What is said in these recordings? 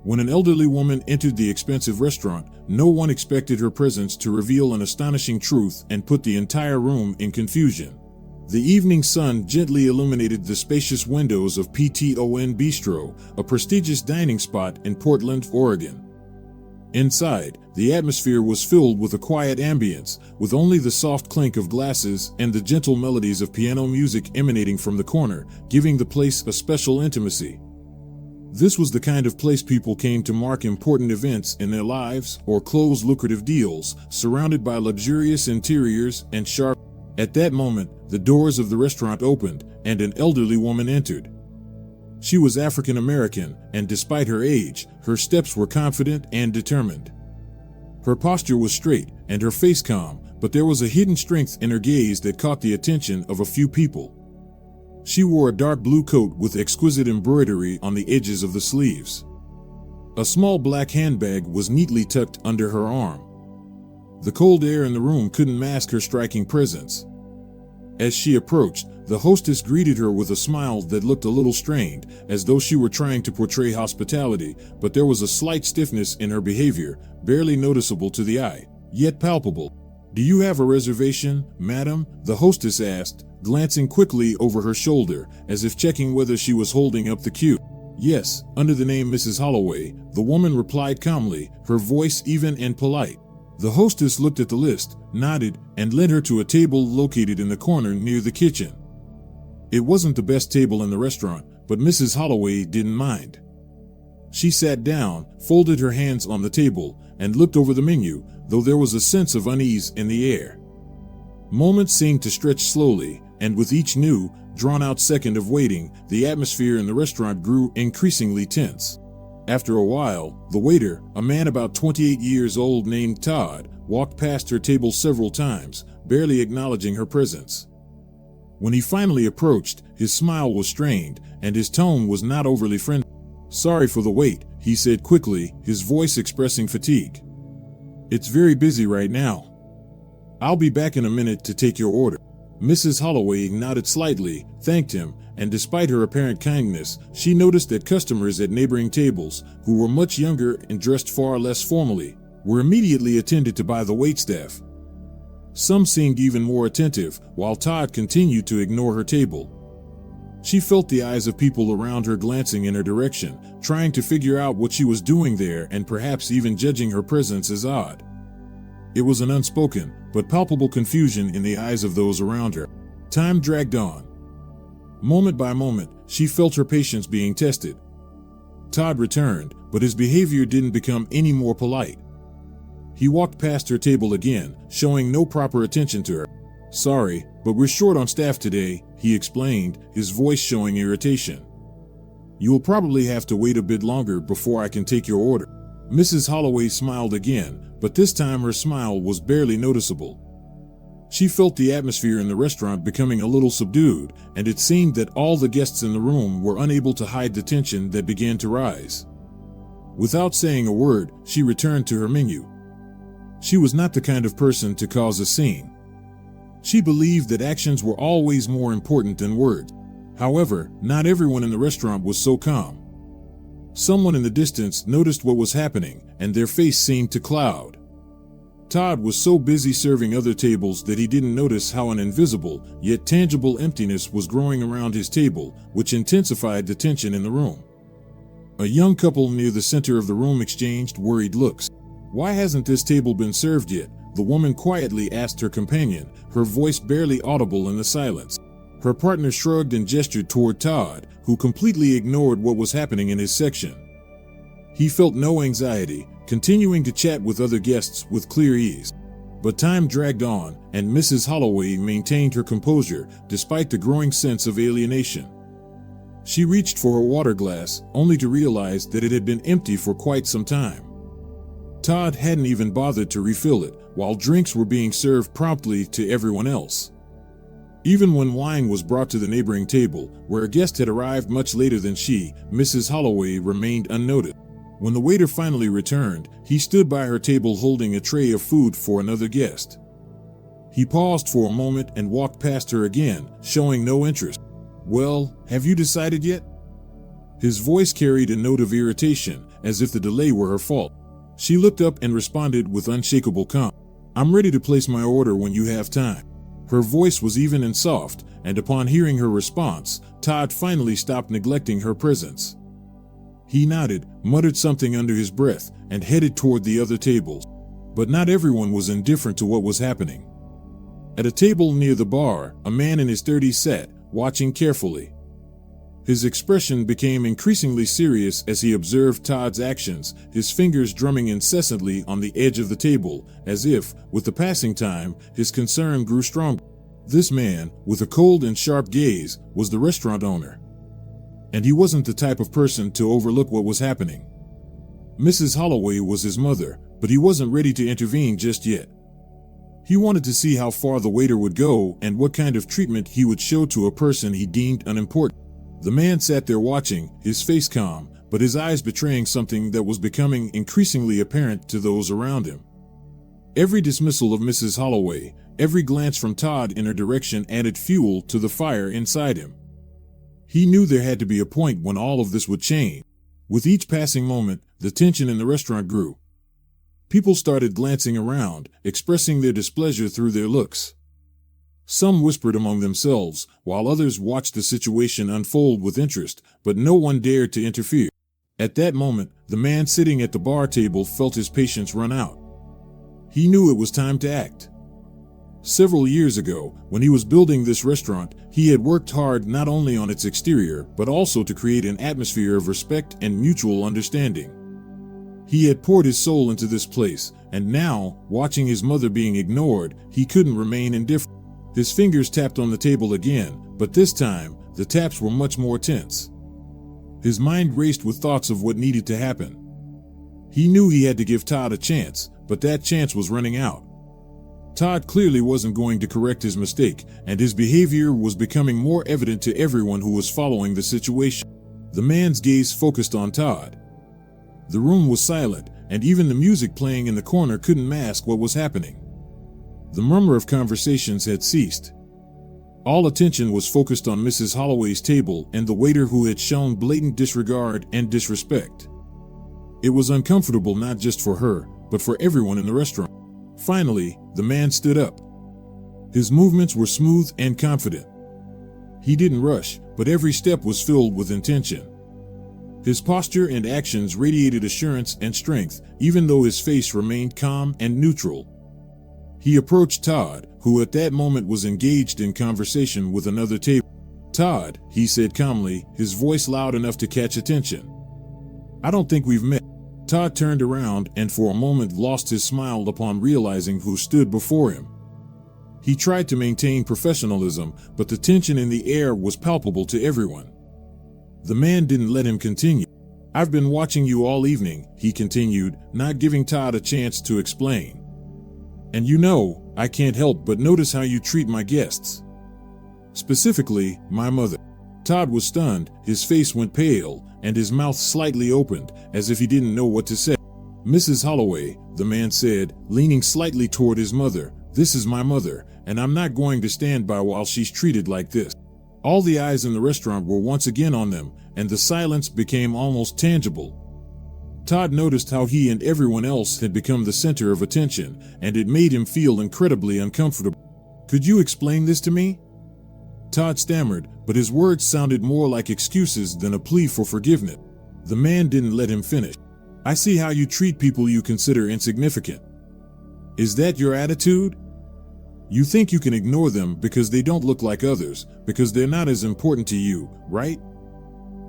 When an elderly woman entered the expensive restaurant, no one expected her presence to reveal an astonishing truth and put the entire room in confusion. The evening sun gently illuminated the spacious windows of PTON Bistro, a prestigious dining spot in Portland, Oregon. Inside, the atmosphere was filled with a quiet ambience, with only the soft clink of glasses and the gentle melodies of piano music emanating from the corner, giving the place a special intimacy. This was the kind of place people came to mark important events in their lives or close lucrative deals, surrounded by luxurious interiors and sharp. At that moment, the doors of the restaurant opened, and an elderly woman entered. She was African American, and despite her age, her steps were confident and determined. Her posture was straight, and her face calm, but there was a hidden strength in her gaze that caught the attention of a few people. She wore a dark blue coat with exquisite embroidery on the edges of the sleeves. A small black handbag was neatly tucked under her arm. The cold air in the room couldn't mask her striking presence. As she approached, the hostess greeted her with a smile that looked a little strained, as though she were trying to portray hospitality, but there was a slight stiffness in her behavior, barely noticeable to the eye, yet palpable. "Do you have a reservation, madam?" the hostess asked, glancing quickly over her shoulder, as if checking whether she was holding up the cue. "Yes, under the name Mrs. Holloway," the woman replied calmly, her voice even and polite. The hostess looked at the list, nodded, and led her to a table located in the corner near the kitchen. It wasn't the best table in the restaurant, but Mrs. Holloway didn't mind. She sat down, folded her hands on the table, and looked over the menu, though there was a sense of unease in the air. Moments seemed to stretch slowly, and with each new, drawn-out second of waiting, the atmosphere in the restaurant grew increasingly tense. After a while, the waiter, a man about 28 years old named Todd, walked past her table several times, barely acknowledging her presence. When he finally approached, his smile was strained, and his tone was not overly friendly. "Sorry for the wait," he said quickly, his voice expressing fatigue. "It's very busy right now. I'll be back in a minute to take your order." Mrs. Holloway nodded slightly, thanked him, and despite her apparent kindness, she noticed that customers at neighboring tables, who were much younger and dressed far less formally, were immediately attended to by the waitstaff. Some seemed even more attentive, while Todd continued to ignore her table. She felt the eyes of people around her glancing in her direction, trying to figure out what she was doing there and perhaps even judging her presence as odd. It was an unspoken, but palpable confusion in the eyes of those around her. Time dragged on. Moment by moment, she felt her patience being tested. Todd returned, but his behavior didn't become any more polite. He walked past her table again, showing no proper attention to her. "Sorry, but we're short on staff today," he explained, his voice showing irritation. "You will probably have to wait a bit longer before I can take your order." Mrs. Holloway smiled again, but this time her smile was barely noticeable. She felt the atmosphere in the restaurant becoming a little subdued, and it seemed that all the guests in the room were unable to hide the tension that began to rise. Without saying a word, she returned to her menu. She was not the kind of person to cause a scene. She believed that actions were always more important than words. However, not everyone in the restaurant was so calm. Someone in the distance noticed what was happening, and their face seemed to cloud. Todd was so busy serving other tables that he didn't notice how an invisible, yet tangible emptiness was growing around his table, which intensified the tension in the room. A young couple near the center of the room exchanged worried looks. "Why hasn't this table been served yet?" the woman quietly asked her companion, her voice barely audible in the silence. Her partner shrugged and gestured toward Todd, who completely ignored what was happening in his section. He felt no anxiety, continuing to chat with other guests with clear ease. But time dragged on, and Mrs. Holloway maintained her composure despite the growing sense of alienation. She reached for her water glass, only to realize that it had been empty for quite some time. Todd hadn't even bothered to refill it, while drinks were being served promptly to everyone else. Even when wine was brought to the neighboring table, where a guest had arrived much later than she, Mrs. Holloway remained unnoticed. When the waiter finally returned, he stood by her table holding a tray of food for another guest. He paused for a moment and walked past her again, showing no interest. "Well, have you decided yet?" His voice carried a note of irritation, as if the delay were her fault. She looked up and responded with unshakable calm. "I'm ready to place my order when you have time." Her voice was even and soft, and upon hearing her response, Todd finally stopped neglecting her presence. He nodded, muttered something under his breath, and headed toward the other tables. But not everyone was indifferent to what was happening. At a table near the bar, a man in his 30s sat, watching carefully. His expression became increasingly serious as he observed Todd's actions, his fingers drumming incessantly on the edge of the table, as if, with the passing time, his concern grew stronger. This man, with a cold and sharp gaze, was the restaurant owner. And he wasn't the type of person to overlook what was happening. Mrs. Holloway was his mother, but he wasn't ready to intervene just yet. He wanted to see how far the waiter would go and what kind of treatment he would show to a person he deemed unimportant. The man sat there watching, his face calm, but his eyes betraying something that was becoming increasingly apparent to those around him. Every dismissal of Mrs. Holloway, every glance from Todd in her direction added fuel to the fire inside him. He knew there had to be a point when all of this would change. With each passing moment, the tension in the restaurant grew. People started glancing around, expressing their displeasure through their looks. Some whispered among themselves, while others watched the situation unfold with interest, but no one dared to interfere. At that moment, the man sitting at the bar table felt his patience run out. He knew it was time to act. Several years ago, when he was building this restaurant, he had worked hard not only on its exterior, but also to create an atmosphere of respect and mutual understanding. He had poured his soul into this place, and now, watching his mother being ignored, he couldn't remain indifferent. His fingers tapped on the table again, but this time, the taps were much more tense. His mind raced with thoughts of what needed to happen. He knew he had to give Todd a chance, but that chance was running out. Todd clearly wasn't going to correct his mistake, and his behavior was becoming more evident to everyone who was following the situation. The man's gaze focused on Todd. The room was silent, and even the music playing in the corner couldn't mask what was happening. The murmur of conversations had ceased. All attention was focused on Mrs. Holloway's table and the waiter who had shown blatant disregard and disrespect. It was uncomfortable not just for her, but for everyone in the restaurant. Finally, the man stood up. His movements were smooth and confident. He didn't rush, but every step was filled with intention. His posture and actions radiated assurance and strength, even though his face remained calm and neutral. He approached Todd, who at that moment was engaged in conversation with another table. "Todd," he said calmly, his voice loud enough to catch attention. "I don't think we've met." Todd turned around and for a moment lost his smile upon realizing who stood before him. He tried to maintain professionalism, but the tension in the air was palpable to everyone. The man didn't let him continue. "I've been watching you all evening," he continued, not giving Todd a chance to explain. "And you know, I can't help but notice how you treat my guests. Specifically, my mother." Todd was stunned, his face went pale, and his mouth slightly opened, as if he didn't know what to say. "Mrs. Holloway," the man said, leaning slightly toward his mother, "this is my mother, and I'm not going to stand by while she's treated like this." All the eyes in the restaurant were once again on them, and the silence became almost tangible. Todd noticed how he and everyone else had become the center of attention, and it made him feel incredibly uncomfortable. "Could you explain this to me?" Todd stammered, but his words sounded more like excuses than a plea for forgiveness. The man didn't let him finish. "I see how you treat people you consider insignificant. Is that your attitude? You think you can ignore them because they don't look like others, because they're not as important to you, right?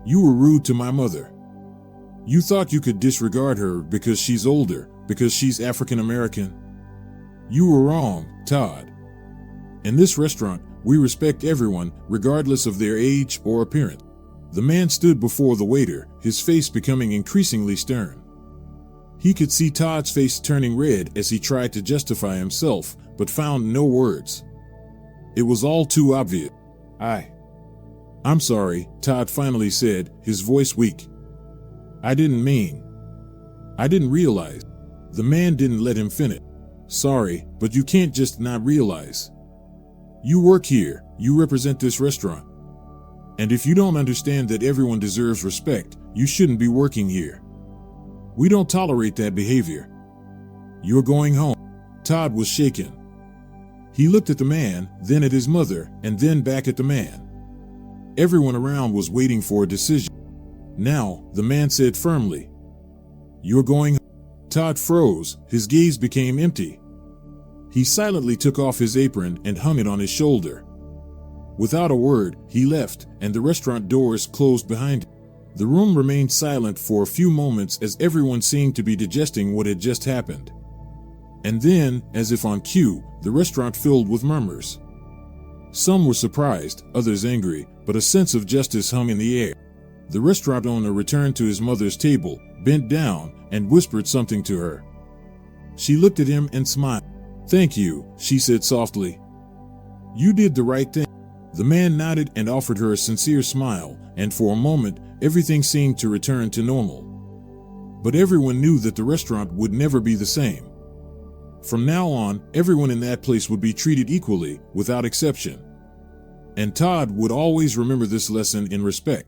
You were rude to my mother. You thought you could disregard her because she's older, because she's African American. You were wrong, Todd. In this restaurant, we respect everyone, regardless of their age or appearance." The man stood before the waiter, his face becoming increasingly stern. He could see Todd's face turning red as he tried to justify himself, but found no words. It was all too obvious. I'm sorry," Todd finally said, his voice weak. I didn't realize." The man didn't let him finish. "Sorry, but you can't just not realize. You work here, you represent this restaurant. And if you don't understand that everyone deserves respect, you shouldn't be working here. We don't tolerate that behavior. You're going home." Todd was shaken. He looked at the man, then at his mother, and then back at the man. Everyone around was waiting for a decision. Now, the man said firmly, "You're going home." Todd froze, his gaze became empty. He silently took off his apron and hung it on his shoulder. Without a word, he left, and the restaurant doors closed behind him. The room remained silent for a few moments as everyone seemed to be digesting what had just happened. And then, as if on cue, the restaurant filled with murmurs. Some were surprised, others angry, but a sense of justice hung in the air. The restaurant owner returned to his mother's table, bent down, and whispered something to her. She looked at him and smiled. "Thank you," she said softly. "You did the right thing." The man nodded and offered her a sincere smile, and for a moment, everything seemed to return to normal. But everyone knew that the restaurant would never be the same. From now on, everyone in that place would be treated equally, without exception. And Todd would always remember this lesson in respect.